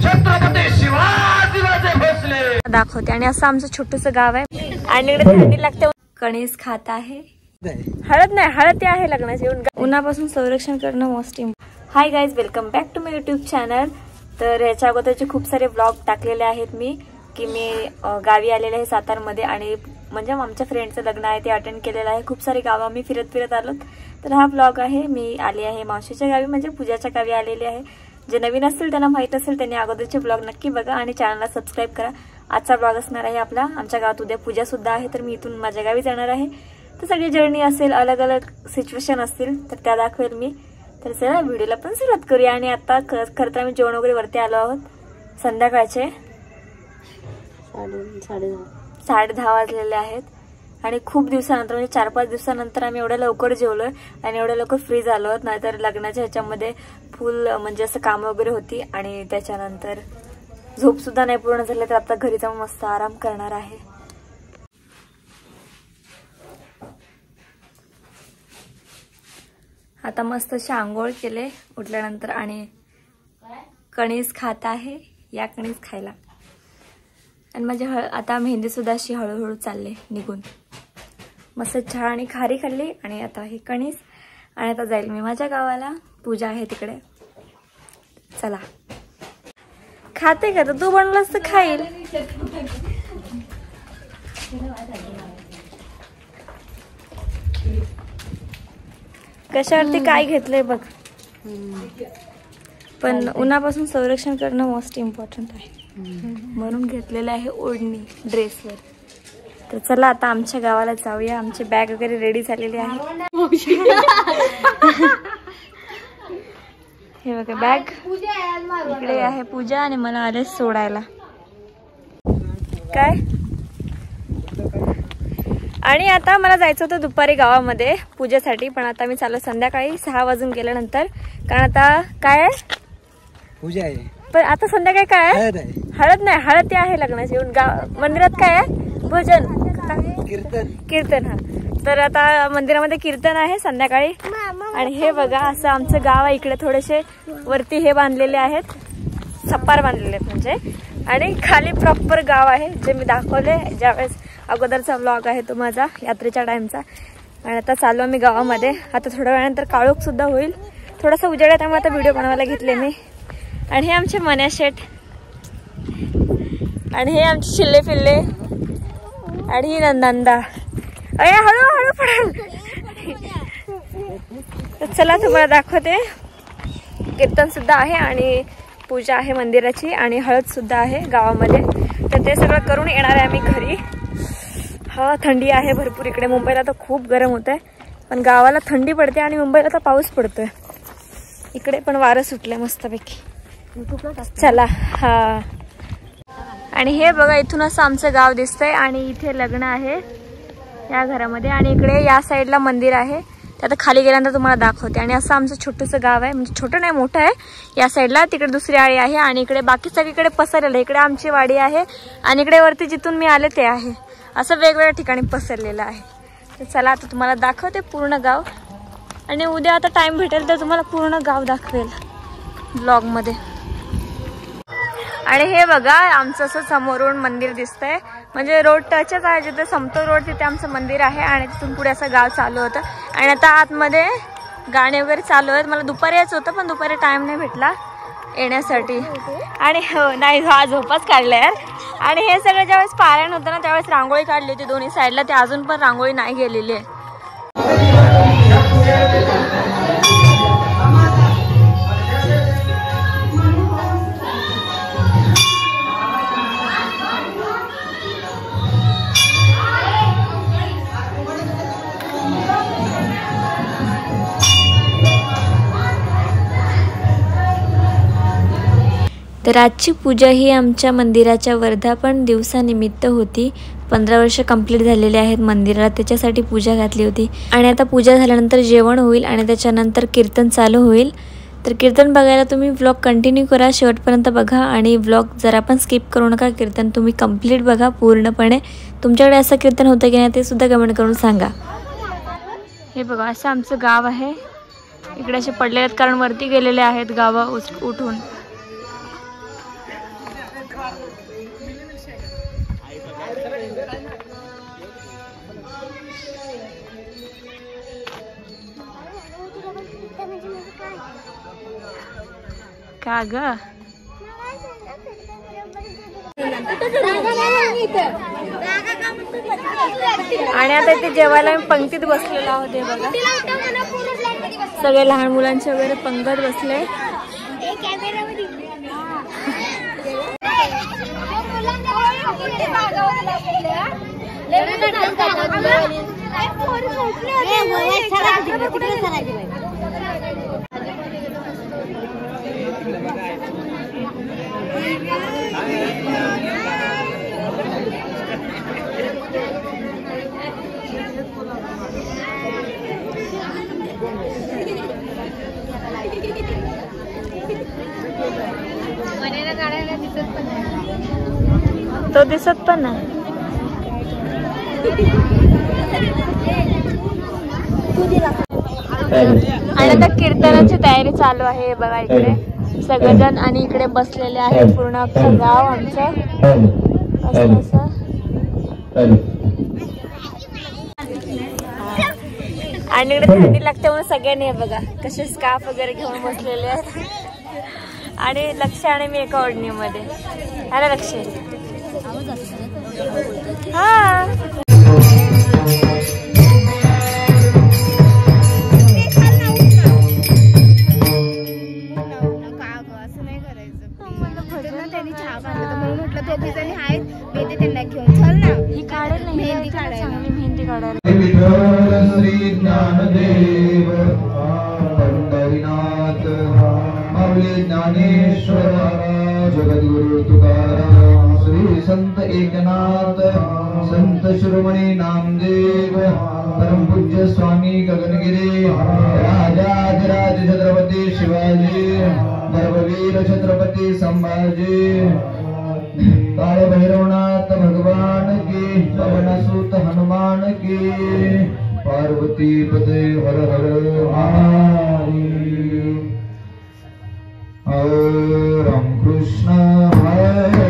छत्रपती शिवाजी राजे भोसले दाखवते। आणि असं आमचं छोटस गाव आहे आणि इकडे थंडी लागते। कणीस खात आहे, हळद नाही, हळद ते आहे लग्नाची। उन्हापासून संरक्षण करणं most important. Hi guys, welcome back to my YouTube channel. तर याच्या अगोदरचे खूप सारे ब्लॉग टाकलेले आहेत मी की मी गावी आलेले आहे सातारमध्ये आणि म्हणजे आमच्या फ्रेंडचं लग्न आहे ते अटेंड केलेलं आहे। खूप सारे गावं मी फिरत फिरत आलो। तर हा ब्लॉग आहे, मी आले आहे मावशीच्या गावी म्हणजे पूजाच्या गावी आलेले आहे। जे नवीन असतील त्यांना माहित असेल त्यांनी अगोदरचे ब्लॉग नक्की बघा आणि चॅनलला सबस्क्राइब करा। आजचा ब्लॉग असणार आहे आपला आमच्या गावात उद्या पूजा सुद्धा आहे, तर मी इथून माझ्या गावी जाणार आहे। तर सगळी जर्नी असेल, अलग अलग सिच्युएशन असतील तर त्या दाखवेल मी। तर चला व्हिडिओला पण सुरुवात करूया। आणि आता खरं तर आम्ही जेवण वगैरे वरती आलो आहोत, संध्याकाळचे 10:30 वाजलेले आहेत आणि खूप दिवसानंतर म्हणजे 4-5 दिवसानंतर आम्ही एवढ्या लवकर जेवलोय आणि एवढ्या लवकर फ्री झालो आहोत। नाहीतर लग्नाच्या ह्याच्यामध्ये फुल म्हणजे असं काम वगैरे होती आणि त्याच्यानंतर झोप सुद्धा नाही पूर्ण झाली। तर आता घरी जाऊन मस्त आराम करणार आहे। आता मस्त अशी आंघोळ केले उठल्यानंतर आणि कणीस खात आहे, या कणीस खायला। आणि माझी आता मेहंदी सुद्धा अशी हळूहळू चालले निघून। मस्त चहा आणि खारी खाल्ली आणि आता हे कणीस आणि आता जाईल मी माझ्या गावाला, पूजा आहे तिकडे। चला खाते का? तर तू बनवलंस तर खाईल। कशावरती काय घेतलंय बघ, पण उन्हापासून संरक्षण करणं मोस्ट इम्पॉर्टंट आहे म्हणून घेतलेलं आहे ओढणी ड्रेसवर। तर चला आता आमच्या गावाला जाऊया। आमची बॅग वगैरे रेडी झालेली आहे। हे बघा बॅग, इकडे आहे पूजा आणि मला आले सोडायला। काय आणि आता मला जायचं होतं दुपारी गावामध्ये पूजेसाठी, पण आता मी चाललो संध्याकाळी 6 वाजून गेल्यानंतर, कारण आता काय आहे पूजा आहे। पण आता संध्याकाळी काय आहे? हळद नाही, हळद ते आहे लग्नाची। मंदिरात काय आहे? भजन, कीर्तन। हा, तर आता मंदिरामध्ये कीर्तन आहे संध्याकाळी। आणि हे बघा असं आमचं गाव आहे। इकडे थोडेसे वरती हे बांधलेले आहेत, छप्पर बांधलेले आहेत म्हणजे, आणि खाली प्रॉपर गाव आहे जे मी दाखवले ज्यावेळेस अगोदरचा व्लॉग आहे तो माझा यात्रेच्या टाइमचा। आणि आता चाललो आम्ही गावामध्ये। आता थोड्या वेळानंतर काळोख सुद्धा होईल, थोडासा उजेड आहे त्यामुळे आता व्हिडिओ बनवायला घेतले मी। आणि हे आमचे मन्या शेठ आणि हे आमचे शिल्ले पिल्ले आणि ही नंदा। अरे हळूहळू पडेल। तर चला तुम्हाला दाखवते, कीर्तन सुद्धा आहे आणि पूजा आहे मंदिराची आणि हळद सुद्धा आहे गावामध्ये। तर ते सगळं करून येणार आहे आम्ही घरी। हा, थंडी आहे भरपूर इकडे। मुंबईला तर खूप गरम होत आहे, पण गावाला थंडी पडते आणि मुंबईला तर पाऊस पडतोय। इकडे पण वारं सुटलंय मस्तपैकी। चला हा, आणि हे बघा इथून असं आमचं गाव दिसतंय आणि इथे लग्न आहे या घरामध्ये आणि इकडे या साईडला मंदिर आहे। ते आता खाली गेल्यानंतर तुम्हाला दाखवते। आणि असं आमचं छोटंसं गाव आहे, म्हणजे छोटं नाही मोठं आहे। या साईडला तिकडे दुसरी आळी आहे आणि इकडे बाकी सगळीकडे पसरलेलं आहे। इकडे आमची वाडी आहे आणि इकडे वरती जिथून मी आले ते आहे। असं वेगवेगळ्या ठिकाणी पसरलेलं आहे। तर चला आता तुम्हाला दाखवते पूर्ण गाव आणि उद्या आता टाइम भेटेल तर तुम्हाला पूर्ण गाव दाखवेल ब्लॉगमध्ये। आणि हे बघा आमचं असं समोरून मंदिर दिसतंय, म्हणजे रोड टचच आहे, जिथे संपतो रोड तिथे आमचं मंदिर आहे आणि तिथून पुढे असं गाव चालू होतं। आणि आता आतमध्ये गाणे वगैरे चालू आहेत। मला दुपारी यायचं होतं पण दुपारी टाइम नाही भेटला येण्यासाठी आणि नाही हा झोपाच काढला यार। आणि हे सगळं ज्यावेळेस पारायण होतं ना त्यावेळेस रांगोळी काढली होती दोन्ही साईडला, ते अजून पण रांगोळी नाही गेलेली आहे। तर आजची पूजा ही आमच्या मंदिराच्या वर्धापन दिवसानिमित्त होती। 15 वर्ष कंप्लीट झालेले आहेत मंदिराला, त्याच्यासाठी पूजा घातली होती। आणि आता पूजा झाल्यानंतर जेवण होईल आणि त्याच्यानंतर कीर्तन चालू होईल। तर कीर्तन बघायला तुम्ही व्लॉग कंटिन्यू करा, शेवटपर्यंत बघा आणि व्लॉग जरा पण स्किप करू नका। कीर्तन तुम्ही कंप्लीट बघा पूर्णपणे। तुमच्याकडे असं कीर्तन होतं की नाही ते सुद्धा कमेंट करून सांगा। हे बघा असं आमचं गाव आहे। इकडे असे पडलेले आहेत कारण वरती गेलेले आहेत गाव उठून। का ग आणि आता इथे जेवायला आम्ही पंक्तीत बसलेलो आहोत. हे बघा सगळे लहान मुलांचे वगैरे पंगत बसले. तो दिसत पण नाही. आणि आता कीर्तनाची तयारी चालू आहे. बघा इकडे सगळेजण आणि इकडे बसलेले आहे पूर्ण अख्खं गाव आमचं. आणि इकडे थंडी लागते म्हणून सगळ्यांनी बघा कसे स्कार्फ वगैरे घेऊन बसलेले आहेत. आणि लक्ष आणि मी एका ओढणीमध्ये. अरे लक्ष हा मेहंदी काढायला. श्री ज्ञानदेव पंढरीनाथ माऊली ज्ञानेश्वर जगद्गुरु तुकाराम श्री संत एकनाथ संत शिरोमणी नामदेव परम पूज्य स्वामी गगनगिरी राजाधिराज छत्रपती शिवाजी धर्मवीर छत्रपती संभाजी काल भैरवनाथ भगवान की पवनसुत हनुमान की पार्वती पते हर हर महादेव. हरे राम कृष्ण हरे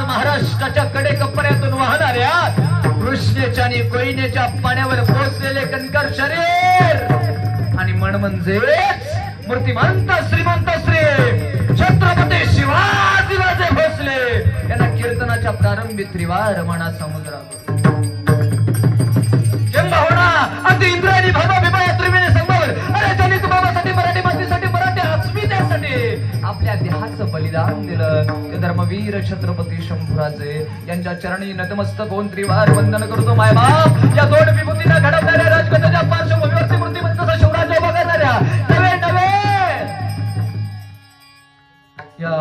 महाराष्ट्राच्या कडेकपऱ्यातून वाहणाऱ्या कृष्णेच्या आणि कोयनेच्या पाण्यावर पोहोचलेले कणकर शरीर आणि मन म्हणजे मूर्तिमंत श्रीमंत श्री छत्रपती शिवाजीराजे भोसले यांना कीर्तनाच्या प्रारंभी त्रिवार म्हणा समुद्रावर अगदी इंद्रायणी भावा विभा त्रिवेणी संभव अरे दलित बाबासाठी मराठी मातीसाठी मराठी अस्मितेसाठी आपल्या देहाचं बलिदान दिलं ते धर्मवीर छत्रपती शंभूराजे यांच्या चरणी नतमस्तक होऊन त्रिवार वंदन करतो मायबाप. या दोन विभूतीला घडवणाऱ्या राजगताच्या पार्श्वभूमीवरती मूर्तिमंत शिवराज उभा करणाऱ्या नवे नवे या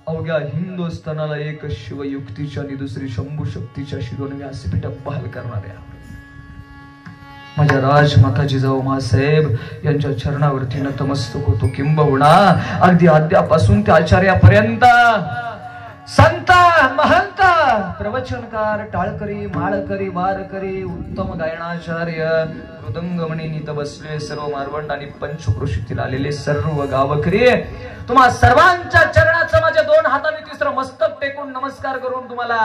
अवघ्या हिंदुस्थानाला एक शिवयुक्तीच्या आणि दुसरी शंभू शक्तीच्या शिरोन व्यासपीठ बहाल करणाऱ्या माझ्या राजमाता जिजाऊ मासाहेब यांच्या चरणावरती नतमस्तक होतो. किंबहुना अगदी आद्यापासून ते आचार्यापर्यंत संत महंत प्रवचनकार टाळकरी माळकरी वारकरी उत्तम गायनाचार्य मृदंगमणी नीत बसले सर्व मारवंड आणि पंचक्रोशीतील आलेले सर्व गावकरी तुम्हा सर्वांच्या चरणाचं माझ्या दोन सर्वजण हाताने तिसरं मस्तक टेकून नमस्कार करून तुम्हाला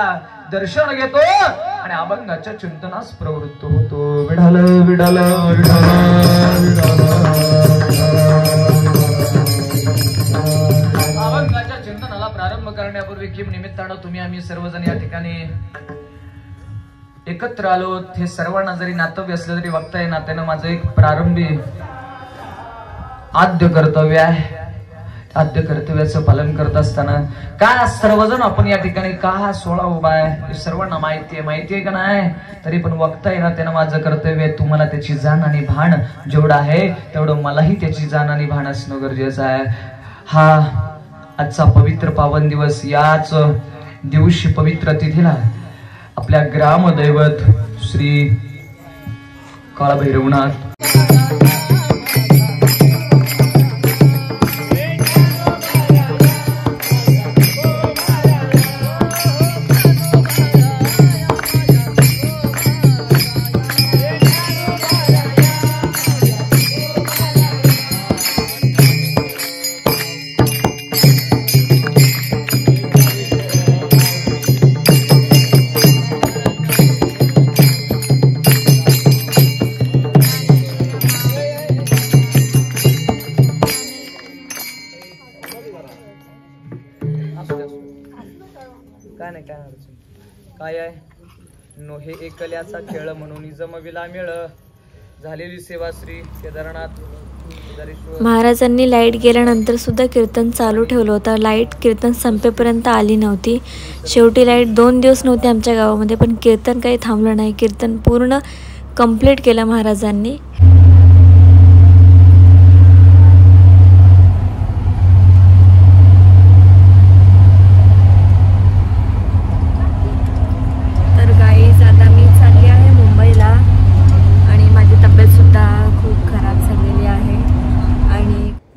दर्शन घेतो आणि अभंगाच्या चिंतनास प्रवृत्त होतो. विडाल विडाल विडाल अभंगाच्या चिंतनाला प्रारंभ करण्यापूर्वी किम निमित्तानं तुम्ही आम्ही सर्वजण या ठिकाणी एकत्र आलो. हे सर्वांना जरी नातव्य असलं तरी बघताय नात्यानं माझं एक प्रारंभी आद्य कर्तव्य आहे. आद्य कर्तव्याचं पालन करत असताना काय सर्वजण आपण या ठिकाणी का हा सोहळा उभा आहे हे सर्वांना माहिती आहे का नाही, तरी पण बघताय ना त्यानं माझं कर्तव्य आहे. तुम्हाला त्याची जाण आणि भान जेवढं आहे तेवढं मलाही त्याची जाण आणि भान असणं गरजेचं आहे. हा आजचा पवित्र पावन दिवस, याच दिवशी पवित्र तिथीला आपल्या ग्रामदैवत श्री काळभैरवनाथ काय आहे नोहे एकल्याचा खेळ म्हणून जमविला मेळ झालेली सेवा श्री केदारनाथ. महाराजांनी लाईट गेल्यानंतर सुद्धा कीर्तन चालू ठेवलं होतं. लाईट कीर्तन संपेपर्यंत आली नव्हती. शेवटी लाईट 2 दिवस नव्हती आमच्या गावामध्ये, पण कीर्तन काही थांबलं नाही. कीर्तन पूर्ण कंप्लीट केलं महाराजांनी.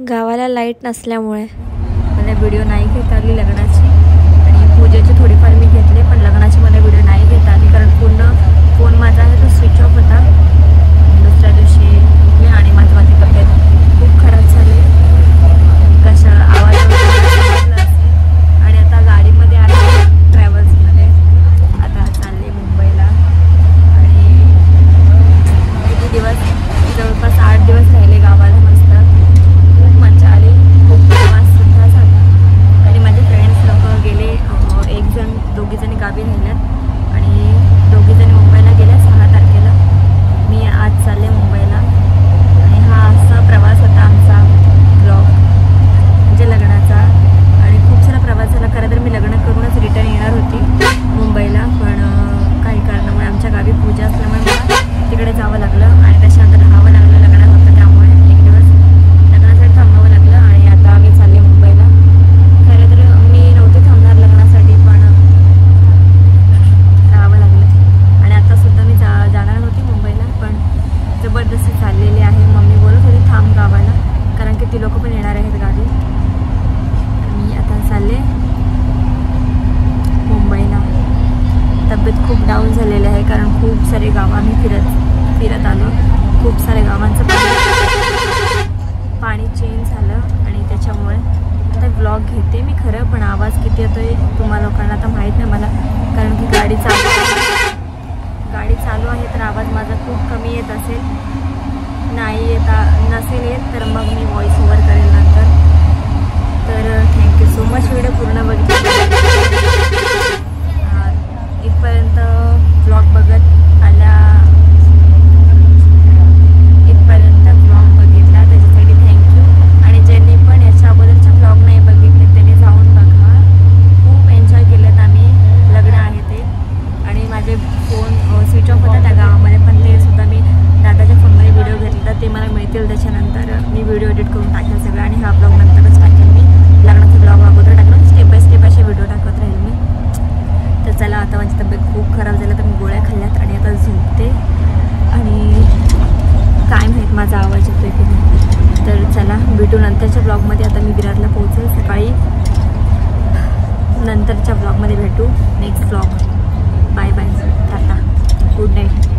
गावाला लाईट नसल्यामुळे मला व्हिडिओ नाही घेता आली लग्नाची, आणि पूजेची थोडीफार मी घेतले, पण लग्नाची मला व्हिडिओ नाही घेता आली कारण पूर्ण फोन माझा आहे तो स्विच ऑफ होता. दुसऱ्या दिवशी मी आणि माझी तब्येत खूप खराब झाली. कशा आवाज आणि आता गाडीमध्ये आहे ट्रॅव्हल्समध्ये. आता चालले मुंबईला आणि किती दिवस, जवळपास 8 दिवस राहिले गावाला. मस्त खूप मजा आली, खूप प्रवास सुद्धा झाला. आणि माझे फ्रेंड्स लोक गेले, दोघीजणी गावी राहिल्यात आणि दोघीजणी मुंबईला गेल्या 6 तारखेला. मी आज चालले मुंबईला. आणि हा असा प्रवास होता आमचा ब्लॉग, म्हणजे लग्नाचा. आणि खूप सारा प्रवास झाला. खरं तर मी लग्न करूनच रिटर्न येणार होती मुंबईला, पण काही कारणामुळे आमच्या गावी पूजा असल्यामुळे मला तिकडे जावं लागलं आणि त्याच्यानंतर राहावं लागलं. लग्न होतं त्यामुळे एक दिवस लग्नासाठी थांबावं लागलं आणि आता आम्ही चालले मुंबईला. खरं तर मी नव्हते थांबणार लग्नासाठी, पण राहावं लागलं. आणि आता सुद्धा मी जाणार नव्हती मुंबईला, पण जबरदस्ती चाललेली आहे. मम्मी बोलत होती थांब गावाला, कारण की ती लोक पण येणार आहेत गावी. मी आता चालले मुंबईला. तब्येत खूप डाऊन झालेली आहे कारण खूप सारे गावं आम्ही फिरत आलो. खूप साऱ्या गावांचं पाणी चेंज झालं आणि त्याच्यामुळे आता व्लॉग घेते मी खरं, पण आवाज किती येतोय तुम्हा लोकांना आता माहीत नाही मला, कारण की गाडी चालू आहे तर आवाज माझा खूप कमी येत असेल. नाही नसेल येत तर मग मी व्हॉइस ओव्हर करेल नंतर. तर थँक्यू सो मच व्हिडिओ पूर्ण बघितला. इथपर्यंत व्लॉग बघत आल्या, इथपर्यंत व्लॉग बघितला त्याच्यासाठी थँक्यू. आणि ज्यांनी पण याच्या अगोदरचे व्लॉग नाही बघितले त्यांनी जाऊन बघा. खूप एन्जॉय केलेत आम्ही. लग्न आहे ते आणि माझे फोन स्विच ऑफ होता त्या गावामध्ये, पण ते सुद्धा मी दादाच्या फोनमध्ये व्हिडिओ घेतले तर ते मला मिळतील. त्याच्यानंतर मी व्हिडिओ एडिट करून टाकेल सगळं आणि हा ब्लॉग नंतरच टाकेल. मी लग्नाचा ब्लॉग अगोदर टाकला, स्टेप बाय स्टेप असे व्हिडिओ टाकत राहील मी. तर चला, आता माझी तब्येत खूप खराब झाली तर मी गोळ्या खाल्ल्यात आणि आता झोपते. आणि काय माहीत माझा आवाज येतोय की नाही. तर चला भेटू नंतरच्या ब्लॉगमध्ये. आता मी विरारला पोहोचेल सकाळी. नंतरच्या ब्लॉगमध्ये भेटू, next blog. Bye bye, tata, good night.